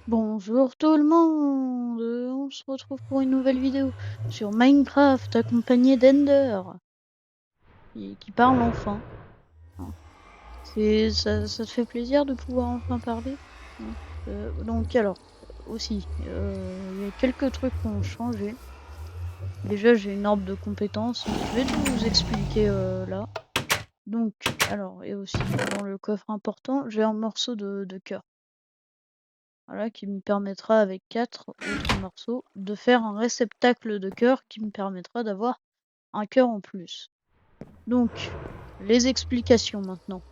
Bonjour tout le monde, on se retrouve pour une nouvelle vidéo sur Minecraft accompagné d'Ender qui parle enfin. Hein. Ça te fait plaisir de pouvoir enfin parler? Hein. Donc alors aussi, il y a quelques trucs qui ont changé. Déjà j'ai une arbre de compétences, je vais tout vous expliquer là. Donc alors et aussi dans le coffre important, j'ai un morceau de cœur. Voilà, qui me permettra avec 4 autres morceaux de faire un réceptacle de cœur qui me permettra d'avoir un cœur en plus. Donc, les explications maintenant.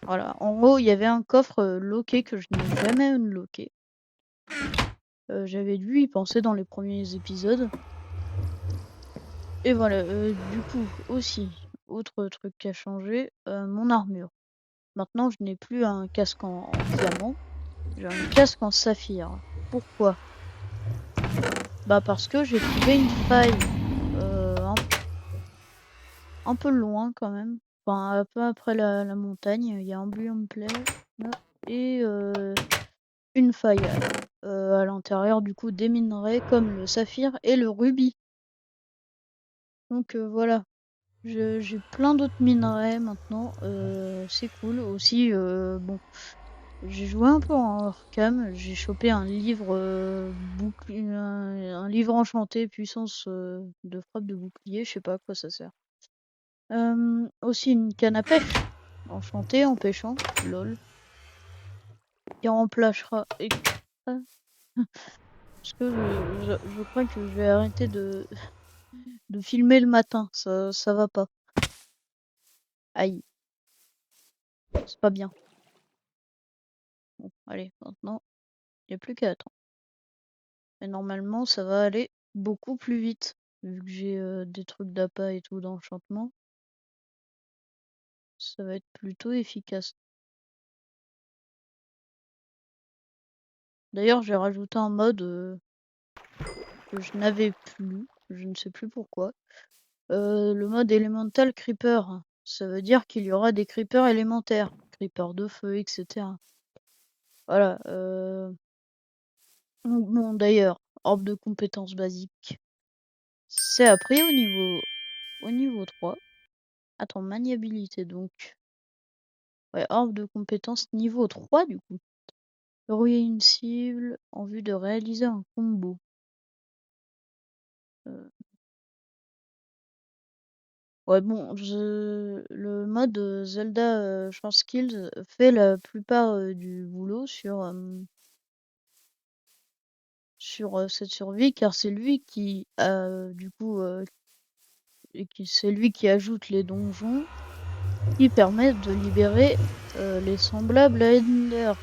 Voilà, en haut, il y avait un coffre loqué que je n'ai jamais unlocké. J'avais dû y penser dans les premiers épisodes. Et voilà, du coup, aussi, autre truc qui a changé, mon armure. Maintenant, je n'ai plus un casque en diamant, j'ai un casque en saphir. Pourquoi? Bah parce que j'ai trouvé une faille un peu loin quand même, enfin un peu après la montagne, il y a un biome play là et une faille, à l'intérieur du coup des minerais comme le saphir et le rubis. Donc voilà, j'ai plein d'autres minerais maintenant, c'est cool. Aussi, bon, j'ai joué un peu en hors cam, j'ai chopé un livre, un livre enchanté puissance, de frappe de bouclier, je sais pas à quoi ça sert. Aussi une canne à pêche, enchantée en pêchant, lol, qui remplacera et ah, parce que je crois que je vais arrêter de filmer le matin, ça va pas. Aïe, c'est pas bien. Bon, allez, maintenant, il y a plus qu'à attendre. Et normalement, ça va aller beaucoup plus vite, vu que j'ai, des trucs d'appât et tout d'enchantement. Ça va être plutôt efficace. D'ailleurs, j'ai rajouté un mode, que je n'avais plus, je ne sais plus pourquoi. Le mode Elemental Creeper, ça veut dire qu'il y aura des creepers élémentaires, creepers de feu, etc. Voilà. Bon, d'ailleurs, orbe de compétences basiques, c'est appris au niveau 3. Attends, maniabilité donc. Ouais, orbe de compétences niveau 3 du coup. Verrouiller une cible en vue de réaliser un combo. Euh, Ouais, bon, le mode Zelda Short Skills fait la plupart du boulot sur cette survie, car c'est lui qui du coup c'est lui qui ajoute les donjons qui permettent de libérer les semblables à Ender,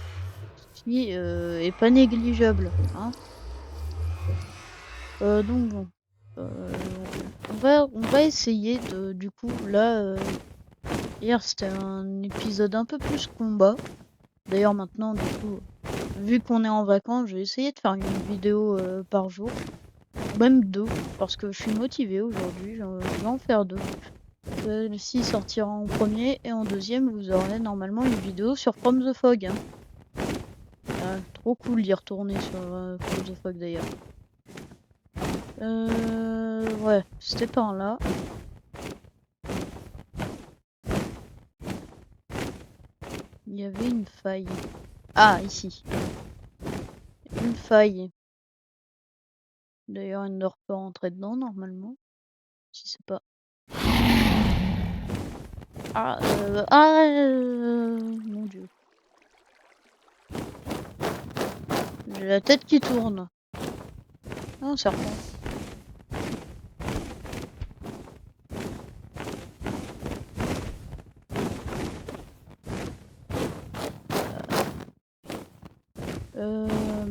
ce qui est pas négligeable, hein. Donc bon, on va essayer de du coup là hier c'était un épisode un peu plus combat. D'ailleurs maintenant du coup vu qu'on est en vacances, j'ai essayé de faire une vidéo par jour. Même deux, parce que je suis motivée aujourd'hui, je vais en faire deux. Celle-ci sortira en premier et en deuxième vous aurez normalement une vidéo sur From the Fog. Hein. Trop cool d'y retourner sur From the Fog d'ailleurs. Ouais, c'était par là. Il y avait une faille. Ah, ici. Une faille. D'ailleurs, elle ne dort pas rentrer dedans normalement. Si c'est pas. Ah, mon dieu. J'ai la tête qui tourne. Ah, un serpent.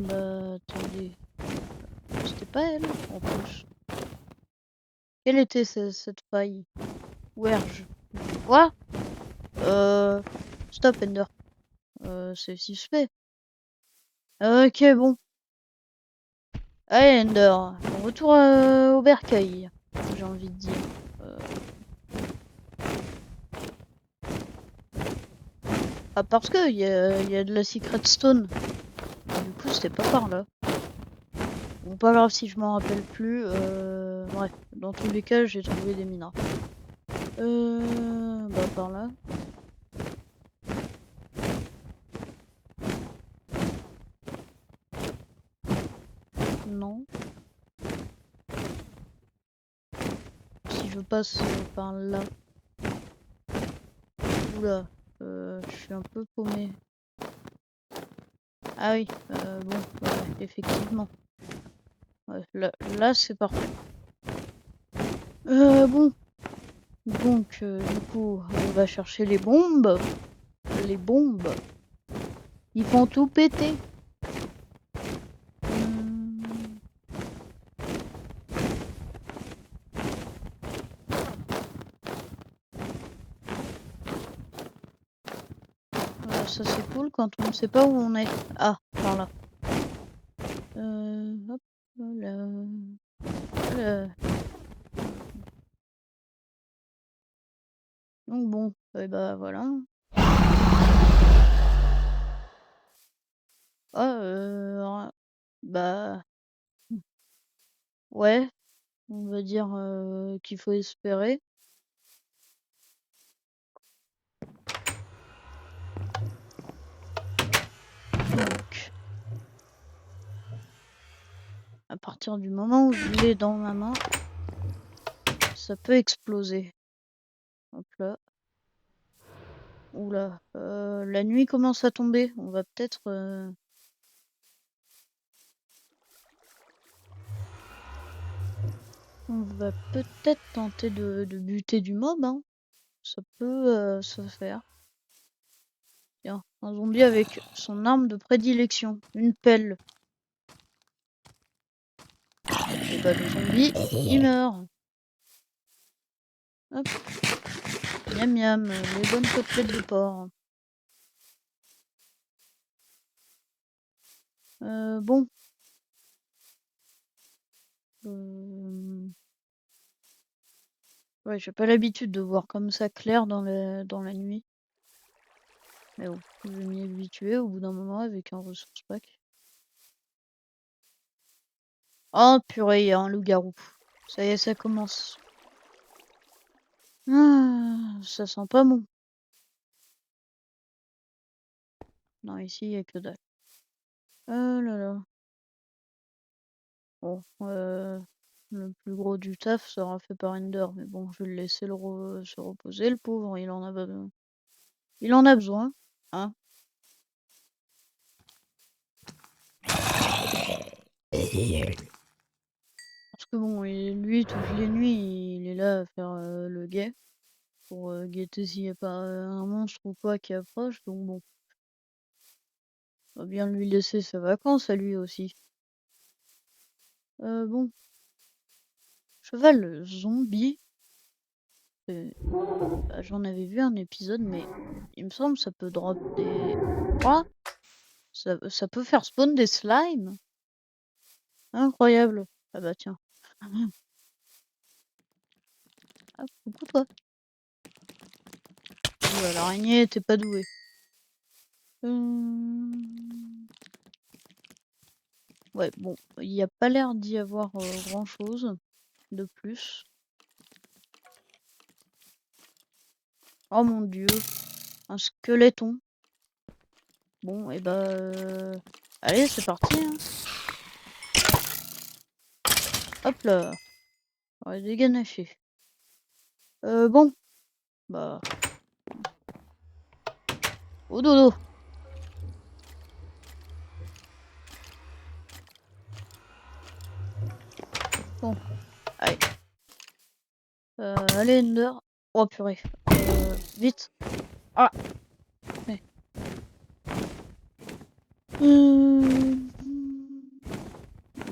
Bah, attendez. C'était pas elle, en plus. Quelle était cette faille? Werge. Quoi? Stop, Ender. C'est suspect. Ok, bon. Allez, Ender. Retour au bercail, j'ai envie de dire. Ah, parce que il y a de la secret stone. Du c'était pas par là. Bon, pas grave si je m'en rappelle plus. Bref, dans tous les cas, j'ai trouvé des minerais. Bah par là. Non. Si je passe par là. Oula, je suis un peu paumé. Ah oui, bon, ouais, effectivement. Ouais, là c'est parfait. Bon. Donc, du coup, on va chercher les bombes. Les bombes. Ils font tout péter. Ça c'est cool quand on ne sait pas où on est. Ah, par là. Hop, voilà. Voilà. Donc bon, et bah voilà. Ah, bah ouais, on va dire qu'il faut espérer. Donc, à partir du moment où je l'ai dans ma main, ça peut exploser. Hop là. Oula, la nuit commence à tomber. On va peut-être tenter de buter du mob, hein. Ça peut se faire. Tiens, un zombie avec son arme de prédilection, une pelle. Et bah le zombie, il meurt. Hop. Miam miam, les bonnes côtelettes de porc. Bon. Ouais, j'ai pas l'habitude de voir comme ça clair dans la nuit. Mais bon, je vais m'y habituer au bout d'un moment avec un ressource pack. Oh purée, il y a un loup-garou. Ça y est, ça commence. Ah, ça sent pas bon. Non, ici, il y a que dalle. Oh là là. Bon, le plus gros du taf sera fait par Ender, mais bon, je vais le laisser se reposer, le pauvre, il en a besoin, hein. Parce que bon, lui, toutes les nuits, il est là à faire le guet, pour guetter s'il n'y a pas un monstre ou quoi qui approche, donc bon. On va bien lui laisser ses vacances à lui aussi. Bon. Cheval zombie. Bah, j'en avais vu un épisode, mais il me semble que ça peut drop des... Quoi? Ça peut faire spawn des slimes? Incroyable. Ah bah tiens. Ah, coucou toi. L'araignée, t'es pas douée. Ouais, bon, il n'y a pas l'air d'y avoir grand chose de plus. Oh mon dieu, un squeletton. Bon, et bah... Allez, c'est parti, hein. Hop là. On va déganacher. Bon. Bah... Au dodo. Bon, allez. Allez, Ender. Oh purée. Vite. Ah. Ouais.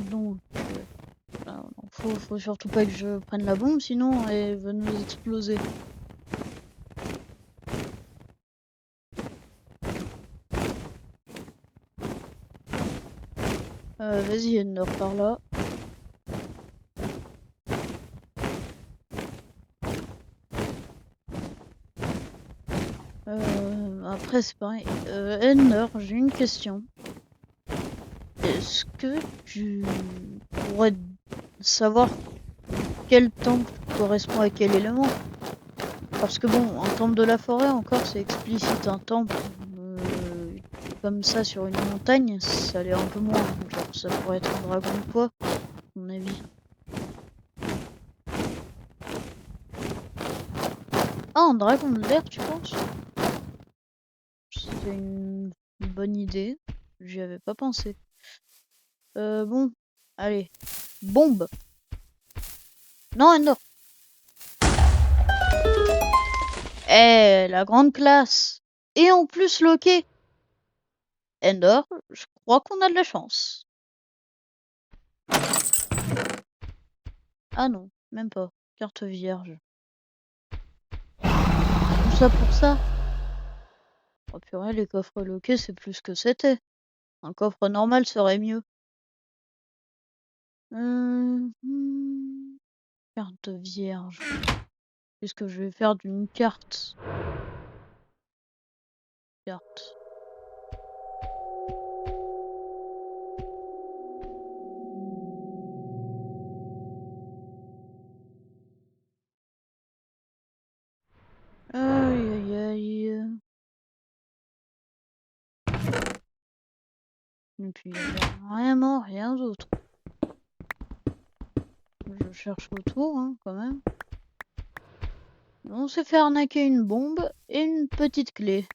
Donc, faut surtout pas que je prenne la bombe, sinon elle va nous exploser. Vas-y, Ender, par là. Après, c'est pareil. Ender, j'ai une question. Est-ce que tu pourrais savoir quel temple correspond à quel élément? Parce que bon, un temple de la forêt encore c'est explicite, un temple comme ça sur une montagne, ça l'est un peu moins. Genre ça pourrait être un dragon ou quoi, à mon avis. Ah, un dragon de l'air, tu penses? C'est une bonne idée. J'y avais pas pensé. Bon, allez. Bombe. Non, Ender. Eh, la grande classe. Et en plus loqué. Ender, je crois qu'on a de la chance. Ah non, même pas. Carte vierge. Tout ça pour ça. Oh purée, les coffres loqués, c'est plus que c'était. Un coffre normal serait mieux. Carte vierge. Qu'est-ce que je vais faire d'une carte? Carte. Aïe aïe aïe. Et puis il y avait vraiment rien d'autre. Je cherche autour, hein, quand même. On s'est fait arnaquer une bombe et une petite clé.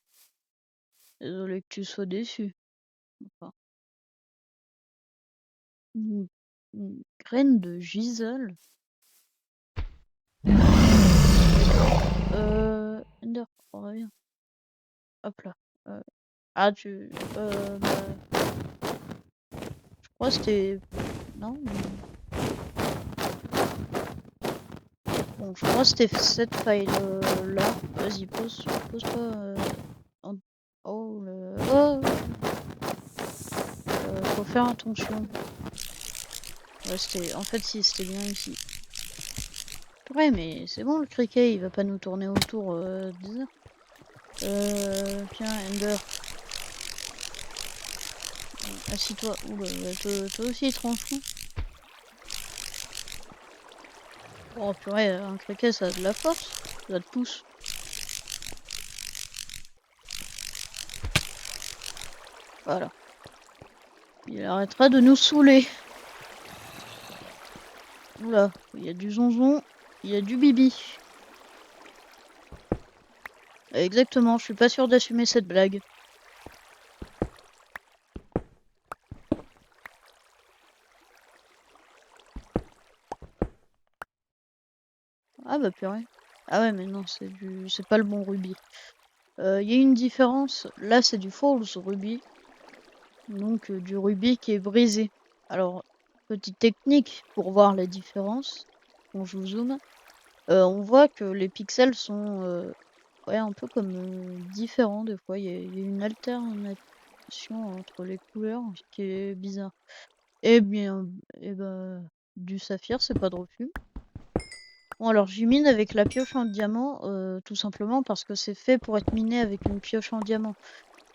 Désolé que tu sois déçu. Enfin, une graine de giselle. Ender, reviens. Hop là. Ah, bah, je crois que c'était... Non, bon, je crois que c'était cette faille là. Vas-y, pose-toi. Oh, oh, faut faire attention. Ouais, c'était... En fait, si, c'était bien ici. Ouais, mais c'est bon, le criquet, il va pas nous tourner autour des heures. Tiens, Ender. Assis-toi. Oula, toi aussi, tronchon. Oh, purée, un criquet, ça a de la force. Ça te pousse. Voilà. Il arrêtera de nous saouler. Oula, il y a du zonzon, il y a du bibi. Exactement, je suis pas sûr d'assumer cette blague. Ah bah purée. Ah ouais, mais non, c'est pas le bon rubis. Il y a une différence. Là, c'est du false rubis. Donc du rubis qui est brisé. Alors, petite technique pour voir la différence. Quand je vous zoome, on voit que les pixels sont ouais, un peu comme différents des fois. Il y a une alternation entre les couleurs qui est bizarre. Eh bien, du saphir, c'est pas de refus. Bon, alors j'y mine avec la pioche en diamant, tout simplement parce que c'est fait pour être miné avec une pioche en diamant.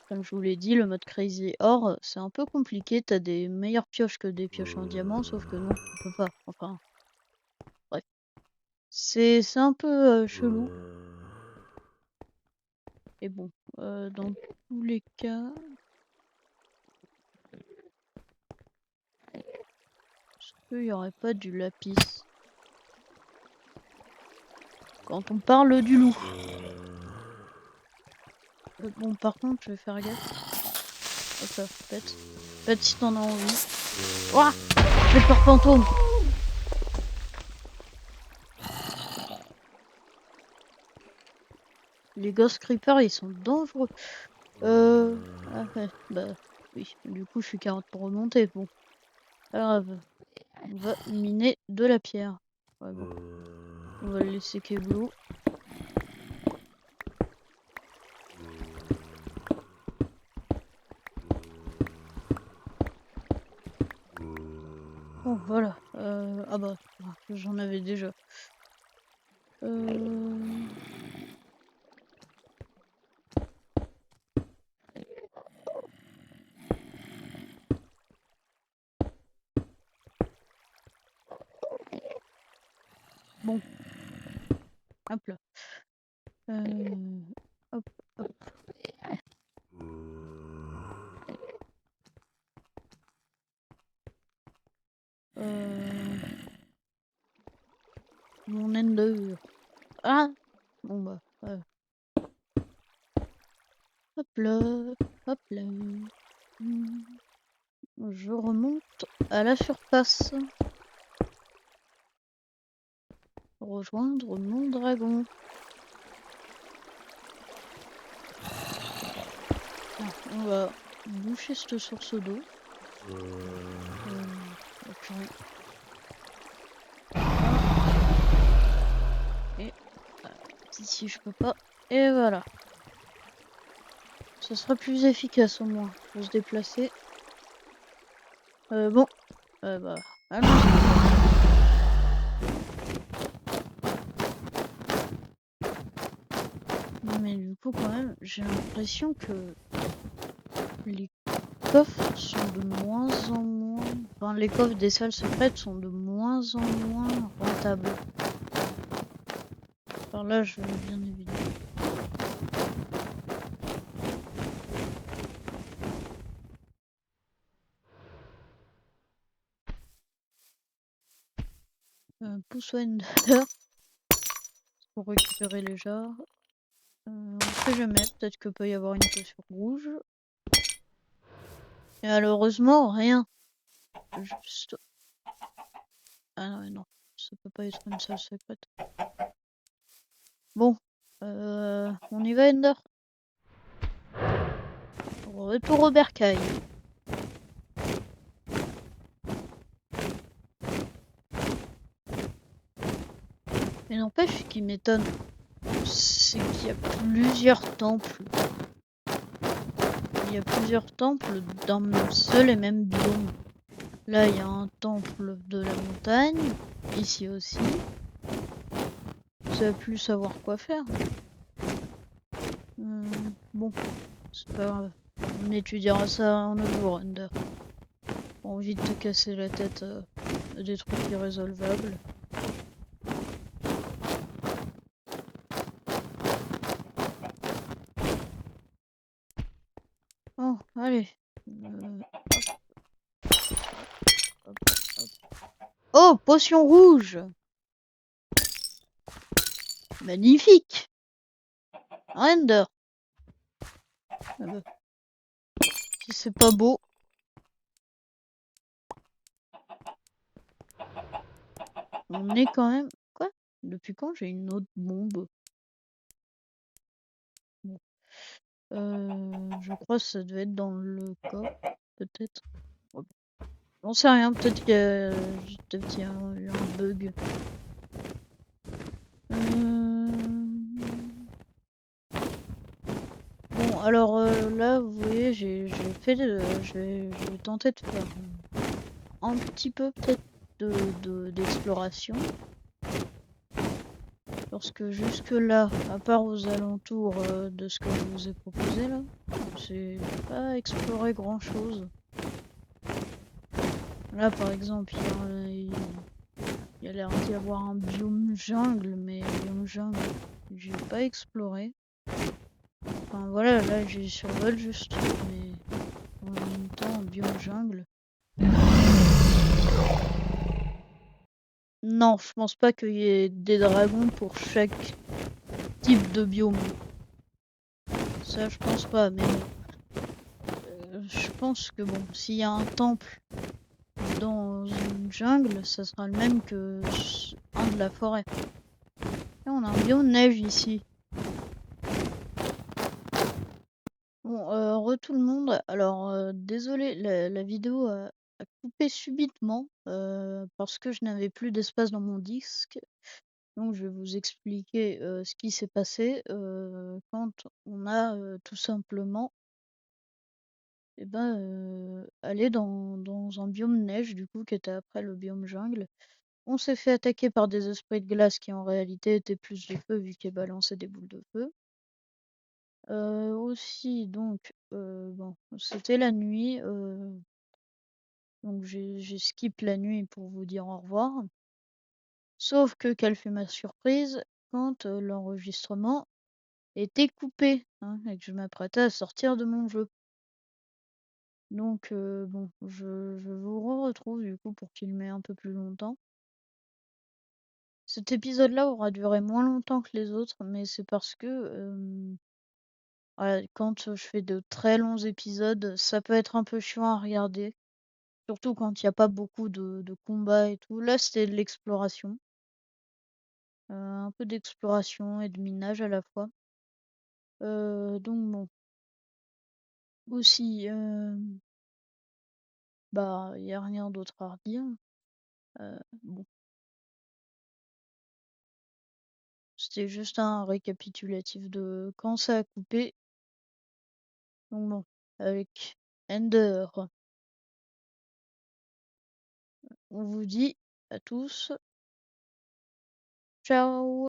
Comme je vous l'ai dit, le mode Crazy Ore, c'est un peu compliqué. T'as des meilleures pioches que des pioches en diamant, sauf que non, on peut pas. Enfin, bref. C'est un peu chelou. Et bon, dans tous les cas... Est-ce qu'il y aurait pas du lapis? Quand on parle du loup. Bon, par contre, je vais faire gaffe. Hop là, pète. Pète si t'en as envie. Ouah, j'ai peur fantôme. Les Ghost Creepers, ils sont dangereux. Ah ouais, bah oui. Du coup, je suis 40 pour remonter. Bon, pas grave. On va miner de la pierre. Ouais, bon. On va le laisser Keblo. Bon, voilà. Ah bah, j'en avais déjà. Bon. Hop là. Hop, hop. Mon ender. Ah! Bon bah, hop là, hop là. Je remonte à la surface. Rejoindre mon dragon. Ah, on va boucher cette source d'eau. Et ici je peux pas. Et voilà. Ça sera plus efficace au moins pour se déplacer. Bon. Bah, allons-y. Mais du coup quand même, j'ai l'impression que les coffres sont de moins en moins... Enfin, les coffres des salles secrètes sont de moins en moins rentables. Par là, je veux bien évidemment. Pousse Ender pour récupérer les jarres. On sait jamais, peut-être que peut y avoir une potion rouge. Et malheureusement, rien. Juste... Ah non, non, ça peut pas être une salle secrète. Bon, on y va Ender. Retour au bercail. Mais n'empêche, ce qui m'étonne, c'est qu'il y a plusieurs temples. Il y a plusieurs temples dans un seul et même biome. Là, il y a un temple de la montagne, ici aussi. Ça va plus savoir quoi faire. Bon, c'est pas grave. On étudiera ça un autre jour, Ender. Pas envie de te casser la tête à des trucs irrésolvables. Oh, allez. Hop, hop. Oh, potion rouge! Magnifique! Ender! Ah bah. Si c'est pas beau. On est quand même... Quoi? Depuis quand j'ai une autre bombe? Bon. Je crois que ça devait être dans le coffre, peut-être. J'en sais rien, peut-être qu'il y a eu un bug. Bon, alors là, vous voyez, j'ai fait je vais tenter de faire un petit peu peut-être d'exploration. Parce que jusque là, à part aux alentours de ce que je vous ai proposé là, j'ai pas exploré grand chose. Là par exemple, il y a l'air d'y avoir un biome jungle, mais biome jungle, j'ai pas exploré. Enfin voilà, là j'y survole juste, mais en même temps, biome jungle. Non, je pense pas qu'il y ait des dragons pour chaque type de biome. Ça, je pense pas, mais je pense que bon, s'il y a un temple dans une jungle, ça sera le même que un de la forêt. Et on a un biome neige ici. Bon, tout le monde. Alors, désolé, la vidéo a coupé subitement parce que je n'avais plus d'espace dans mon disque. Donc, je vais vous expliquer ce qui s'est passé quand on a tout simplement allé dans un biome neige, du coup, qui était après le biome jungle. On s'est fait attaquer par des esprits de glace qui en réalité étaient plus du feu vu qu'ils balançaient des boules de feu. Aussi donc, bon, c'était la nuit, donc j'ai skip la nuit pour vous dire au revoir. Sauf que quelle fut ma surprise quand, l'enregistrement était coupé, hein, et que je m'apprêtais à sortir de mon jeu. Donc bon, je vous retrouve du coup pour filmer un peu plus longtemps. Cet épisode-là aura duré moins longtemps que les autres, mais c'est parce que, voilà, quand, je fais de très longs épisodes, ça peut être un peu chiant à regarder, surtout quand il y a pas beaucoup de combats et tout. Là, c'était de l'exploration, un peu d'exploration et de minage à la fois. Donc bon, aussi, bah, il y a rien d'autre à redire. Bon, c'était juste un récapitulatif de quand ça a coupé. Donc bon, avec Ender, on vous dit à tous ciao!